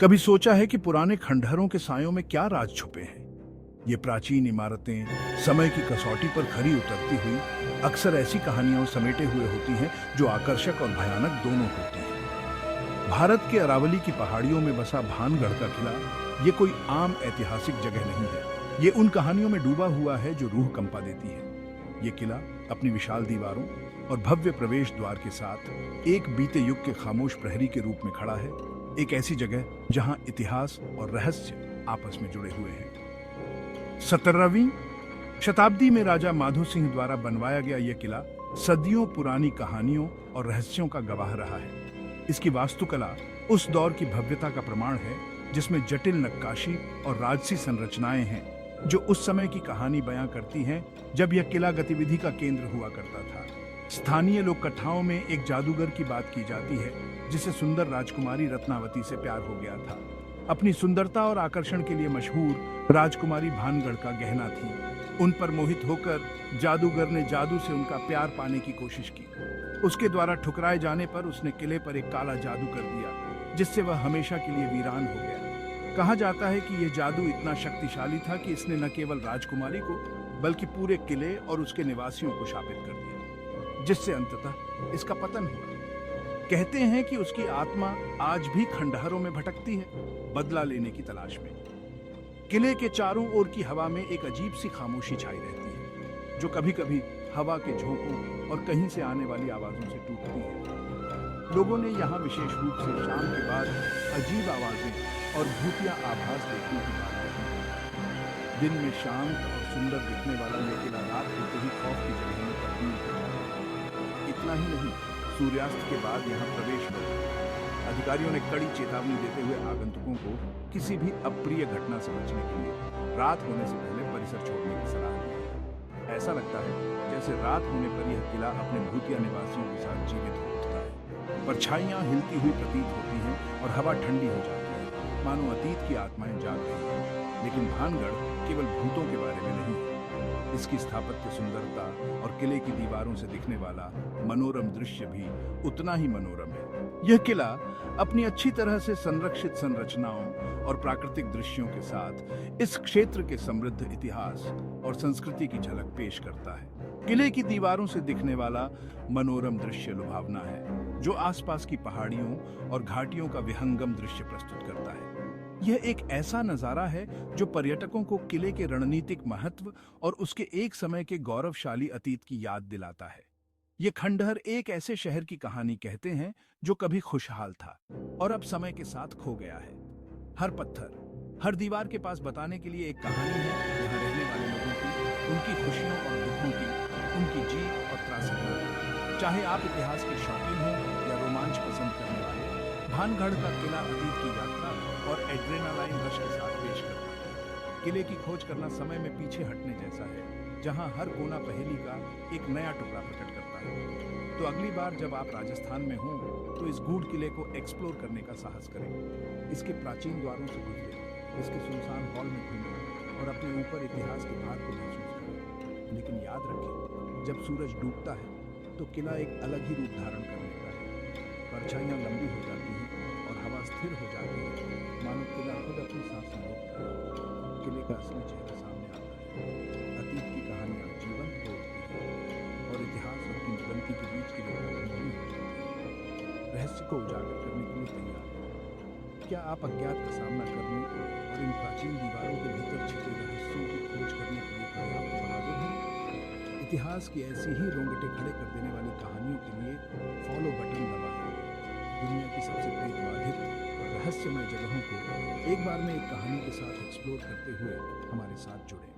कभी सोचा है कि पुराने खंडहरों के सायों में क्या राज छुपे हैं? ये प्राचीन इमारतें समय की कसौटी पर खरी उतरती हुई अक्सर ऐसी कहानियां समेटे हुए होती हैं जो आकर्षक और भयानक दोनों होती हैं। भारत के अरावली की पहाड़ियों में बसा भानगढ़ का किला ये कोई आम ऐतिहासिक जगह नहीं है। ये उन कहानियों में डूबा हुआ है जो रूह कंपा देती है। ये किला अपनी विशाल दीवारों और भव्य प्रवेश द्वार के साथ एक बीते युग के खामोश प्रहरी के रूप में खड़ा है। एक ऐसी जगह जहां इतिहास और रहस्य आपस में जुड़े हुए हैं। 17वीं शताब्दी में राजा माधो सिंह द्वारा बनवाया गया यह किला सदियों पुरानी कहानियों और रहस्यों का गवाह रहा है। इसकी वास्तुकला उस दौर की भव्यता का प्रमाण है जिसमें जटिल नक्काशी और राजसी संरचनाएं हैं जो उस समय की कहानी बयां करती हैं जब यह किला गतिविधि का केंद्र हुआ करता था। स्थानीय लोक कथाओं में एक जादूगर की बात की जाती है जिसे सुंदर राजकुमारी रत्नावती से प्यार हो गया था। अपनी सुंदरता और आकर्षण के लिए मशहूर राजकुमारी भानगढ़ का गहना थी। उन पर मोहित होकर जादूगर ने जादू से उनका प्यार पाने की कोशिश की। उसके द्वारा ठुकराए जाने पर उसने किले पर एक काला जादू कर दिया जिससे वह हमेशा के लिए वीरान हो गया। कहा जाता है कि यह जादू इतना शक्तिशाली था कि इसने न केवल राजकुमारी को बल्कि पूरे किले और उसके निवासियों को शापित कर दिया, जिससे अंततः इसका पतन हुआ। कहते हैं कि उसकी आत्मा आज भी खंडहरों में भटकती है, बदला लेने की तलाश में। किले के चारों ओर की हवा में एक अजीब सी खामोशी छाई रहती है जो कभी कभी हवा के झोंकों और कहीं से आने वाली आवाजों से टूटती है। लोगों ने यहाँ विशेष रूप से शाम के बाद अजीब आवाजें और भूतिया आभास देखने की बात कही। दिन में शांत और सुंदर दिखने वाला यह किला रात होते ही खौफ की जगह में तब्दील हो जाता है। इतना ही नहीं, सूर्यास्त के बाद यहाँ प्रवेश होता। अधिकारियों ने कड़ी चेतावनी देते हुए आगंतुकों को किसी भी अप्रिय घटना से बचने के लिए रात होने से पहले परिसर छोड़ने की सलाह दी है। ऐसा लगता है जैसे रात होने पर यह किला अपने भूतिया निवासियों के साथ जीवित हो उठता है। परछाइयां हिलती हुई प्रतीत होती हैं और हवा ठंडी हो जाती है, मानो अतीत की आत्माएं जाग रही हैं। लेकिन भानगढ़ केवल भूतों के बारे में नहीं है। इसकी स्थापत्य सुंदरता और किले की दीवारों से दिखने वाला मनोरम दृश्य भी उतना ही मनोरम है। यह किला अपनी अच्छी तरह से संरक्षित संरचनाओं और प्राकृतिक दृश्यों के साथ इस क्षेत्र के समृद्ध इतिहास और संस्कृति की झलक पेश करता है। किले की दीवारों से दिखने वाला मनोरम दृश्य लुभावना है जो आसपास की पहाड़ियों और घाटियों का विहंगम दृश्य प्रस्तुत करता है। यह एक ऐसा नजारा है जो पर्यटकों को किले के रणनीतिक महत्व और उसके एक समय के गौरवशाली अतीत की याद दिलाता है। ये खंडहर एक ऐसे शहर की कहानी कहते हैं जो कभी खुशहाल था और अब समय के साथ खो गया है। हर पत्थर, हर दीवार के पास बताने के लिए एक कहानी है। यहाँ रहने वाले लोगों की, उनकी खुशियों और दुखों की, उनकी जीत और त्रासदियों। चाहे आप इतिहास के शौकीन हो या रोमांच पसंद करने वाले, भानगढ़ का किला अतीत की यात्रा और एड्रेनालाइन रश के साथ पेश करता है। किले की खोज करना समय में पीछे हटने जैसा है, जहां हर कोना पहेली का एक नया टुकड़ा प्रकट करता है। तो अगली बार जब आप राजस्थान में हों तो इस गूढ़ किले को एक्सप्लोर करने का साहस करें। इसके प्राचीन द्वारों से गुजरें, इसके सुनसान हॉल में घूमें और अपने ऊपर इतिहास के भार को महसूस करें। लेकिन याद रखें, जब सूरज डूबता है तो किला एक अलग ही रूप धारण कर लेता है। परछाइयां लंबी हो जाती हैं और हवा स्थिर हो जाती है, मानो किला खुद अपनी सांसें रोकता है। किले का असली चेहरा सामने आता है। अतीत की कहानियां जीवंत हो उठती हैं और इतिहास और किंवदंती के बीच की रेखा धुंधली हो जाती है। रहस्य को उजागर करने के लिए तैयार हैं। क्या आप अज्ञात का सामना करने और इन प्राचीन दीवारों के भीतर छिपे रहस्यों की खोज करने के लिए पर्याप्त बहादुर हैं? इतिहास की ऐसी ही रोंगटे खड़े कर देने वाली कहानियों के लिए फॉलो बटन दबाएं। दुनिया की सबसे प्रेतबाधित और रहस्यमय जगहों को एक बार में एक कहानी के साथ एक्सप्लोर करते हुए हमारे साथ जुड़ें।